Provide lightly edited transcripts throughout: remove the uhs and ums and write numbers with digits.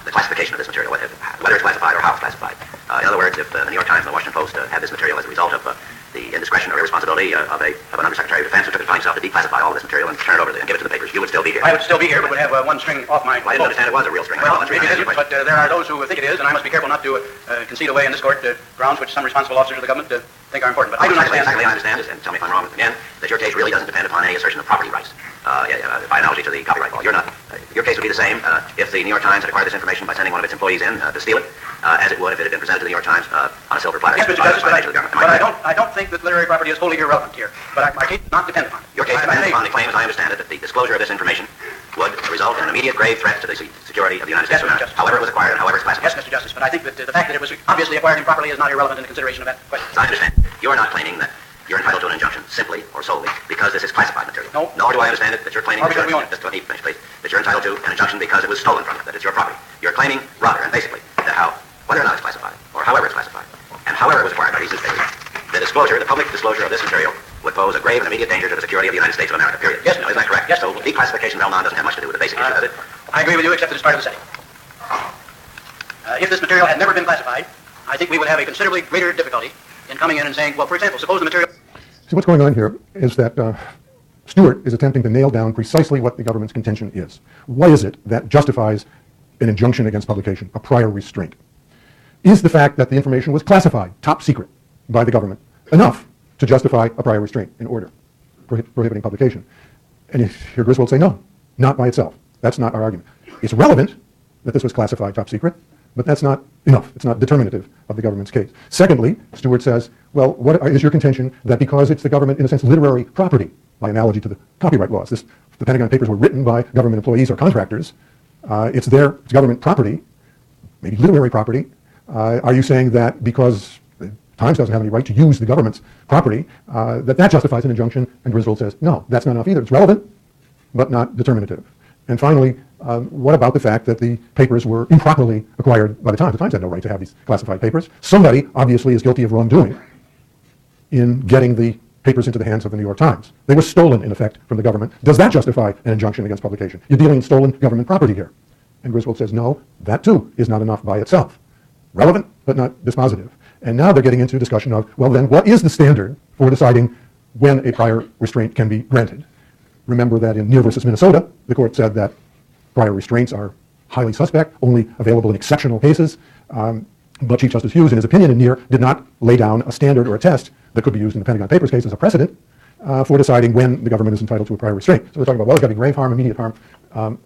the classification of this material, whether it's classified or how it's classified. In other words, if the New York Times and the Washington Post had this material as a result of the indiscretion or irresponsibility of an Undersecretary of Defense who took it upon himself to declassify all of this material and turn it over and give it to the papers, you would still be here. I would still be here, but would have one string off my... Well, I didn't understand it was a real string. Well, maybe it isn't, but there are those who think it is, and I must be careful not to concede away in this court grounds which some responsible officers of the government think are important. But I do not exactly I understand is, and tell me if I'm wrong again, that your case really doesn't depend upon any assertion of property rights. By analogy to the copyright law, your case would be the same if the New York Times had acquired this information by sending one of its employees in to steal it, as it would if it had been presented to the New York Times on a silver platter. Yes, Mr. Justice, but I don't think that literary property is wholly irrelevant here. But my case does not depend upon it. Your case depends upon the claim, as I understand it, that the disclosure of this information would result in an immediate grave threat to the security of the United States of America, however it was acquired and however it's classified. Yes, Mr. Justice, but I think that the fact that it was obviously acquired improperly is not irrelevant in the consideration of that question. As I understand, you are not claiming that you're entitled to an injunction simply or solely because this is classified material. No. Nor do I understand it that you're claiming that you're entitled to an injunction because it was stolen from you, that it's your property. You're claiming rather and basically that whether or not it's classified or however it's classified and however it was acquired by these newspapers, the public disclosure of this material would pose a grave and immediate danger to the security of the United States of America, period. Yes, no, isn't that correct? Yes. So declassification-001 doesn't have much to do with the basic issue, does it? I agree with you, except that it's part of the setting. If this material had never been classified, I think we would have a considerably greater difficulty in coming in and saying, well, for example, suppose the material... See, what's going on here is that Stewart is attempting to nail down precisely what the government's contention is. What is it that justifies an injunction against publication, a prior restraint? Is the fact that the information was classified, top secret, by the government, enough to justify a prior restraint in order, prohibiting publication? And you hear Griswold say, no, not by itself. That's not our argument. It's relevant that this was classified top secret, but that's not enough. It's not determinative of the government's case. Secondly, Stewart says, well, what is your contention that because it's the government, in a sense, literary property, by analogy to the copyright laws, the Pentagon Papers were written by government employees or contractors, it's government property, maybe literary property. Are you saying that because the Times doesn't have any right to use the government's property, that justifies an injunction? And Griswold says, no, that's not enough either. It's relevant, but not determinative. And finally, what about the fact that the papers were improperly acquired by the Times? The Times had no right to have these classified papers. Somebody obviously is guilty of wrongdoing in getting the papers into the hands of the New York Times. They were stolen, in effect, from the government. Does that justify an injunction against publication? You're dealing in stolen government property here. And Griswold says, no, that too is not enough by itself. Relevant, but not dispositive. And now they're getting into a discussion of, well then, what is the standard for deciding when a prior restraint can be granted? Remember that in Neer versus Minnesota, the court said that prior restraints are highly suspect, only available in exceptional cases. But Chief Justice Hughes, in his opinion in Neer, did not lay down a standard or a test that could be used in the Pentagon Papers case as a precedent for deciding when the government is entitled to a prior restraint. So they're talking about, well, it's got to be grave harm, immediate harm,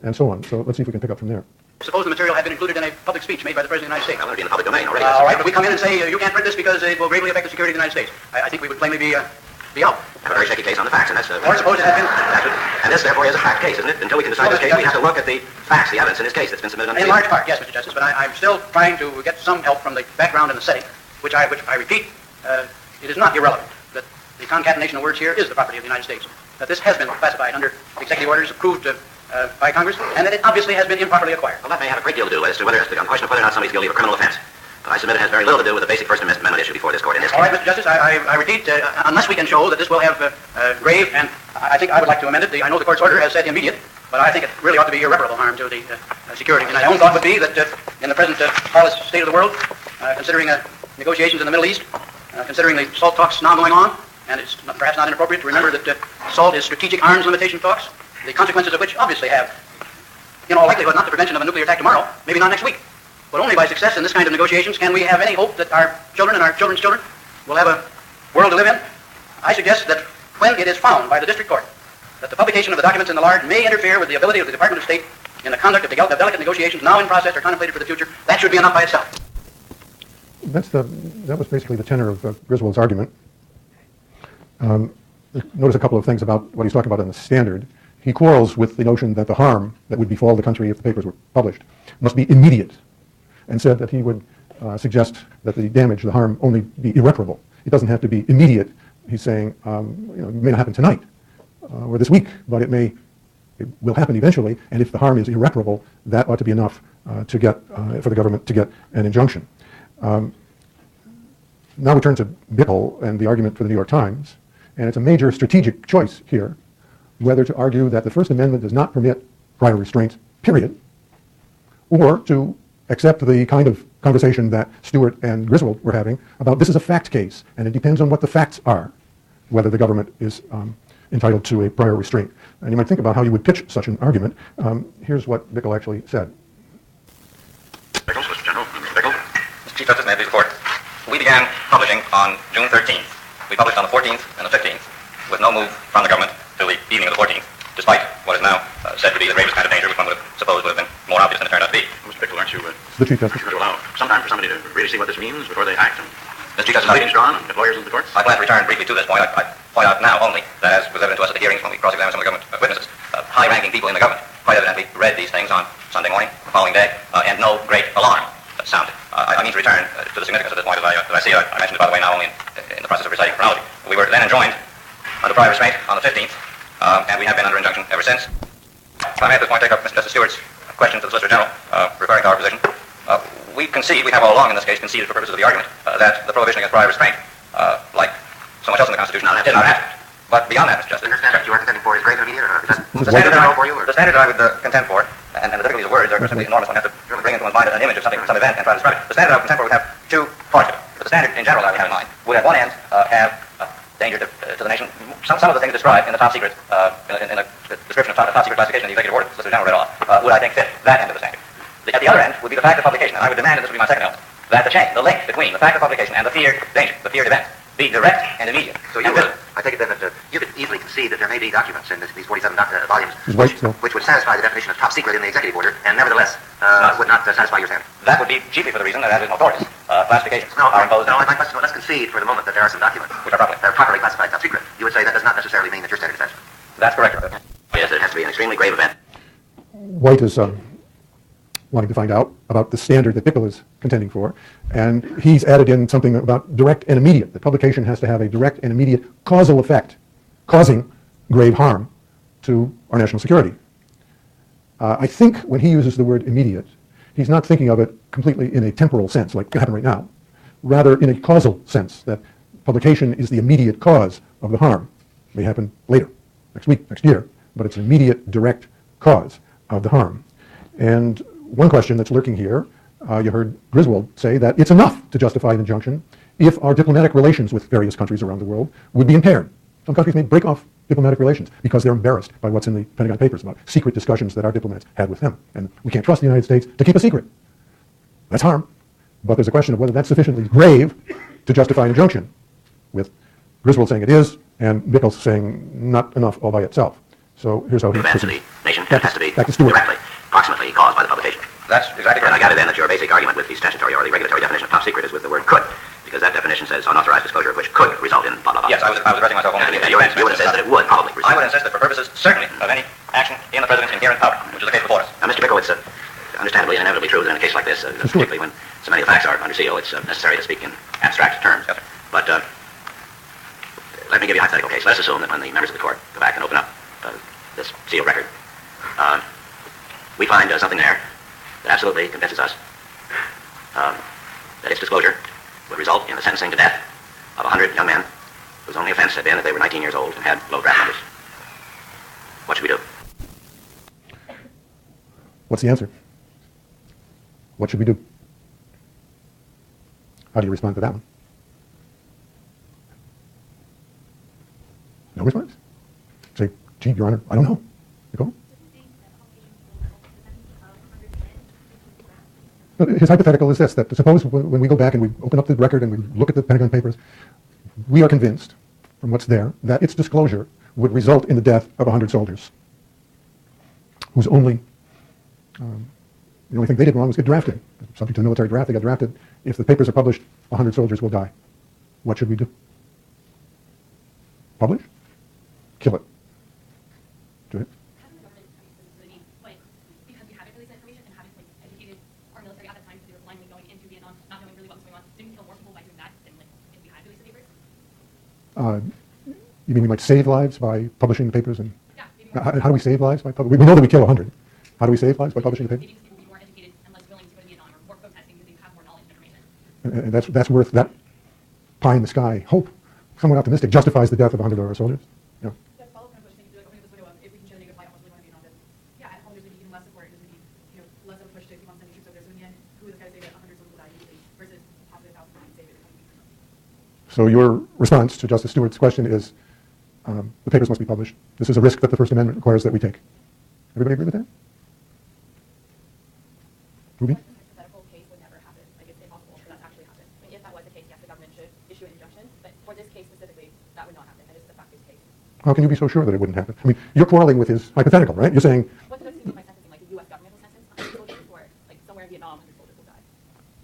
and so on. So let's see if we can pick up from there. Suppose the material had been included in a public speech made by the President of the United States. Well, it would be in the public domain already. All right, but we come in and say, you can't print this because it will greatly affect the security of the United States. I think we would plainly be out. A very shaky case on the facts, and that's... Or suppose it had been... And this, therefore, is a fact case, isn't it? Until we can decide this case, we have to look at the facts, the evidence in this case that's been submitted on the In large part, yes, Mr. Justice, but I'm still trying to get some help from the background and the setting, which I repeat, it is not irrelevant that the concatenation of words here is the property of the United States, that this has been classified under executive orders approved by Congress, and that it obviously has been improperly acquired. Well, that may have a great deal to do as to whether it's the question of whether or not somebody's guilty of a criminal offense. But I submit it has very little to do with the basic First Amendment issue before this court in this case. All right, Mr. Justice, I repeat, unless we can show that this will have grave, and I think I would like to amend it. I know the court's order has said immediate, but I think it really ought to be irreparable harm to the security. And my own thought would be that in the present lawless state of the world, considering negotiations in the Middle East, considering the SALT talks now going on, and it's perhaps not inappropriate to remember that SALT is strategic arms limitation talks, the consequences of which obviously have, in all likelihood, not the prevention of a nuclear attack tomorrow, maybe not next week. But only by success in this kind of negotiations can we have any hope that our children and our children's children will have a world to live in. I suggest that when it is found by the district court that the publication of the documents in the LARD may interfere with the ability of the Department of State in the conduct of delicate negotiations now in process or contemplated for the future, that should be enough by itself. That was basically the tenor of Griswold's argument. Notice a couple of things about what he's talking about in the standard. He quarrels with the notion that the harm that would befall the country if the papers were published must be immediate, and said that he would suggest that the damage, the harm, only be irreparable. It doesn't have to be immediate. He's saying, it may not happen tonight or this week, but it will happen eventually, and if the harm is irreparable, that ought to be enough for the government to get an injunction. Now we turn to Bickle and the argument for the New York Times, and it's a major strategic choice here, whether to argue that the First Amendment does not permit prior restraint, period, or to accept the kind of conversation that Stewart and Griswold were having about this is a fact case, and it depends on what the facts are, whether the government is entitled to a prior restraint. And you might think about how you would pitch such an argument. Here's what Bickle actually said. Bickle, Mr. General. Bickle. Mr. Chief Justice, may I please report? We began publishing on June 13th. We published on the 14th and the 15th, with no move from the government till the evening of the 14th, despite what is now said to be the gravest kind of danger, which one would have supposed would have been more obvious than it turned out to be. Mr. Bickle, aren't you the Chief Justice going to allow some time for somebody to really see what this means before they act? And Mr. Chief Justice, meetings drawn and lawyers in the courts? I plan to return briefly to this point. I point out now only that, as was evident to us at the hearings when we cross-examined some of the government witnesses, high-ranking people in the government quite evidently read these things on Sunday morning, the following day, and no great alarm sounded. I mean to return to the significance of this point as I see it. I mentioned it, by the way, now only in the process of reciting chronology. We were then enjoined under prior restraint on the 15th, and we have been under injunction ever since. I may at this point take up Mr. Justice Stewart's question to the Solicitor General, referring to our position. We concede, we have all along in this case conceded for purposes of the argument, that the prohibition against prior restraint, like so much else in the Constitution, did not happen. But beyond that, Mr. Justice, The standard you are contending for is grave and immediate, or is that the standard that I would contend for, and the difficulties of words are simply enormous. One has to bring into one's mind an image of something, some event, and try to describe it. The standard I would contend for would have two parts of it. But the standard in general I would have in mind would at one end have danger to the nation. Some of the things described in the top secret, in the description of top secret classification in the executive order the Solicitor General read off, would I think fit that end of the standard. At the other end would be the fact of publication, and I would demand, and this would be my second element, that the chain, the link between the fact of publication and the feared danger, the feared event, be direct and immediate. So you would, I take it then that you could easily concede that there may be documents in these 47 volumes which would satisfy the definition of top secret in the executive order, and nevertheless would not satisfy your standard. That would be chiefly for the reason that, as is notorious, classifications No, are imposed. my question, let's concede for the moment that there are some documents which are properly classified top secret. You would say that does not necessarily mean that your standard is satisfied. That's correct. Yes, it has to be an extremely grave event. White is wanting to find out about the standard that Bickle is contending for, and he's added in something about direct and immediate. The publication has to have a direct and immediate causal effect, causing grave harm to our national security. I think when he uses the word immediate, he's not thinking of it completely in a temporal sense, like it can happen right now, rather in a causal sense, that publication is the immediate cause of the harm. It may happen later, next week, next year, but it's an immediate, direct cause of the harm. And one question that's lurking here, you heard Griswold say that it's enough to justify an injunction if our diplomatic relations with various countries around the world would be impaired. Some countries may break off diplomatic relations because they're embarrassed by what's in the Pentagon Papers about secret discussions that our diplomats had with them. And we can't trust the United States to keep a secret. That's harm. But there's a question of whether that's sufficiently grave to justify an injunction, with Griswold saying it is, and Bickle saying not enough all by itself. So here's how he Event to the nation has to be back to Stewart. directly, approximately caused by the publication. That's exactly And I correct. gather then that your basic argument with the statutory or the regulatory definition of top secret is with the word could, because that definition says unauthorized disclosure of which could result in blah, blah, blah. Yes, I was addressing myself only to the And you would insist that it would probably result. I would insist that for purposes, certainly, of any action in the President's inherent power, which is the case before us. Now, Mr. Bickle, it's understandably and inevitably true that in a case like this, particularly when so many of the facts are under seal, it's necessary to speak in abstract terms. Yes, sir. But let me give you a hypothetical case. Let's assume that when the members of the court go back and open up this sealed record, we find something there that absolutely convinces us that its disclosure would result in the sentencing to death of 100 young men whose only offense had been that they were 19 years old and had low draft numbers. What should we do? What's the answer? What should we do? How do you respond to that one? No response? Say, gee, Your Honor, I don't know. Nicole? His hypothetical is this, that suppose when we go back and we open up the record and we look at the Pentagon Papers, we are convinced from what's there that its disclosure would result in the death of 100 soldiers whose the only thing they did wrong was get drafted. Subject to a military draft, they got drafted. If the papers are published, 100 soldiers will die. What should we do? Publish? Kill it? Do it? Having the government responsibility, but because we haven't released that information and haven't educated our military at that time, because they were blindly going into Vietnam, not knowing really what was going on, didn't we kill more people by doing that than if we had released the papers? You mean we might save lives by publishing the papers? And Yeah, maybe how do we save lives by publishing? We know that we kill 100. How do we save lives by publishing the papers? maybe just people would be more educated and less willing to go to Vietnam or more protesting because they have more knowledge and information. And that's worth that pie in the sky hope, somewhat optimistic, justifies the death of 100 of our soldiers. Yeah. That follow-up kind of question, opening this window of if we can show the negative light, how much we want to be Vietnam, yeah, at home there's going to be even less support, there's going to be less of a push to keep on sending So your response to Justice Stewart's question is the papers must be published. This is a risk that the First Amendment requires that we take. Everybody agree with that? Ruby? What hypothetical case would never happen? Like, it's impossible for that to actually happen. I mean, if that was the case, yes, the government should issue an injunction. But for this case specifically, that would not happen. That is the fact-based case. How can you be so sure that it wouldn't happen? I mean, you're quarreling with his hypothetical, right? You're saying What's the difference by sentencing? Like, the U.S. government will sentence 100 soldiers, or like somewhere in Vietnam 100 soldiers will die.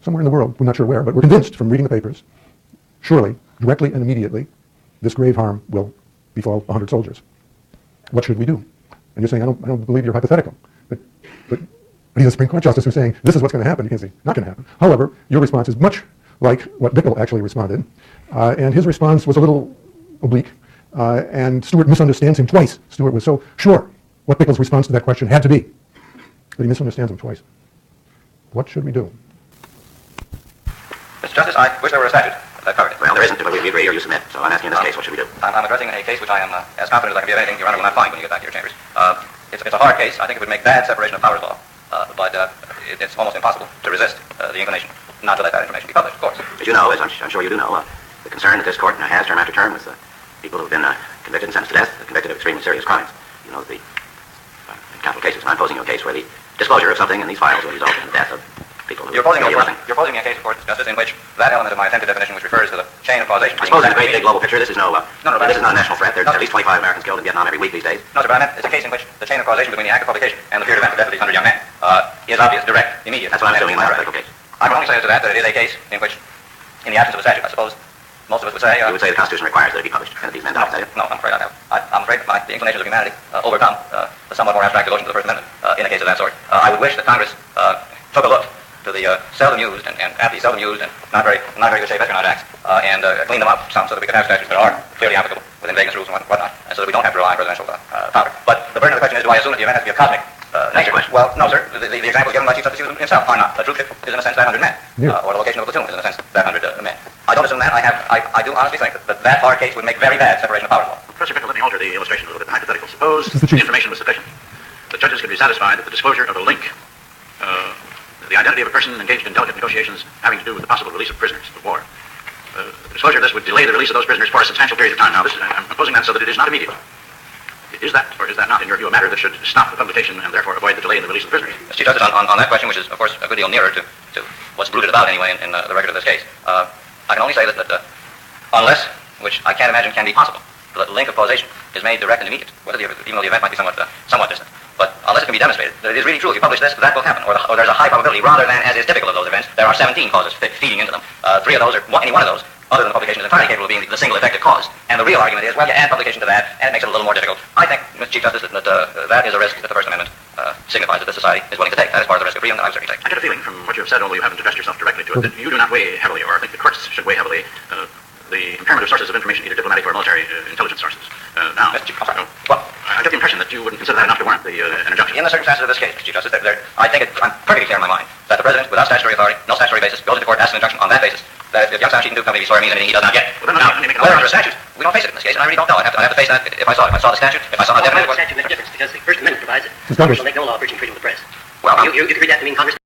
somewhere in the world, we're not sure where, but we're convinced from reading the papers, surely, directly and immediately, this grave harm will befall 100 soldiers. What should we do? And you're saying, I don't believe you're hypothetical. But he's a Supreme Court justice who's saying, this is what's going to happen. You can say, not going to happen. However, your response is much like what Bickel actually responded. And his response was a little oblique. And Stewart misunderstands him twice. Stewart was so sure what Bickel's response to that question had to be. But he misunderstands him twice. What should we do? Mr. Justice, I wish there were a statute that covered it. Well, there isn't, but we agree or you submit. So I'm asking in this case, what should we do? I'm addressing a case which I am as confident as I can be of anything Your Honor will not find when you get back to your chambers. It's a hard case. I think it would make bad separation of powers law. But it's almost impossible to resist the inclination not to let that information be published, of course. As you know, as I'm sure you do know, the concern that this court has term after term with people who have been convicted and sentenced to death, convicted of extremely serious crimes. You know, in capital cases, and I'm posing you a case where the disclosure of something in these files will result in the death of people who You're posing me nothing. a case, of course, Justice, in which that element of my attempted definition, which refers to the chain of causation. I suppose in the great big global picture, this is no, No, this is not a national threat. There's at least 25 Americans killed in Vietnam every week these days. No, sir, but I meant it's a case in which the chain of causation between the act of publication and the period of event of death of these 100 young men is obvious, direct, immediate. That's what I'm assuming in my hypothetical case. I can only say to that it is a case in which, in the absence of a statute, I suppose, most of us would say... You would say the Constitution requires that it be published, and that these men die. No, I'm afraid I have. I'm afraid the inclinations of humanity overcome the somewhat more abstract devotion to the First Amendment in a case of that sort. I would wish that Congress took a look to the seldom used and at the seldom used and not very good shape espionage acts and clean them up some so that we could have statutes that are clearly applicable within vagueness rules and whatnot, and so that we don't have to rely on presidential power. But the burden of the question is, do I assume that the event has to be of cosmic nature? Well, no, sir. The examples given by Chief Justice himself are not. A troop ship is in a sense that 100 men, or the location of a platoon is in a sense that 100 men. I don't assume that. I do honestly think that hard case would make very bad separation of powers law. Professor Bickel, let me alter the illustration a little bit, the hypothetical. Suppose the information was sufficient. The judges could be satisfied that the disclosure of a link, the identity of a person engaged in delicate negotiations having to do with the possible release of prisoners of war. The disclosure of this would delay the release of those prisoners for a substantial period of time. Now, I'm posing that so that it is not immediate. Is that, or is that not, in your view, a matter that should stop the publication and therefore avoid the delay in the release of the prisoners? Chief Justice, on that question, which is, of course, a good deal nearer to what's brooded about anyway in the record of this case, I can only say that unless, which I can't imagine can be possible, the link of causation is made direct and immediate, even though the event might be somewhat distant. But unless it can be demonstrated that it is really true, if you publish this, that will happen, or there's a high probability, rather than, as is typical of those events, there are 17 causes feeding into them. 3 of those, or any one of those, other than the publication, is entirely capable of being the single effective cause. And the real argument is, well, you add publication to that, and it makes it a little more difficult. I think, Mr. Chief Justice, that is a risk that the First Amendment signifies that this society is willing to take. That is part of the risk of freedom that I would certainly take. I get a feeling from what you have said, although you haven't addressed yourself directly to it, that you do not weigh heavily, or I think the courts should weigh heavily, the impairment of sources of information, either diplomatic or military intelligence sources. Now, Mr. Chief Justice, well, I get the impression that you wouldn't consider that enough to warrant an injunction. in the circumstances of this case, Mr. Chief Justice, I think I'm perfectly clear in my mind that the President, without statutory authority, no statutory basis, goes into court, asks an injunction on that basis, that if young Sam Sheehan do come to be swearing means anything he does not get. Well, then, Now, whether under a statute, we don't face it in this case, and I really don't know. I'd have to face that if I saw it. If I saw the statute, if I saw how definite it was. The statute makes a difference because the First Amendment provides it. Congress Congress will make no law breaching freedom of the press. Well, you could read that to mean Congress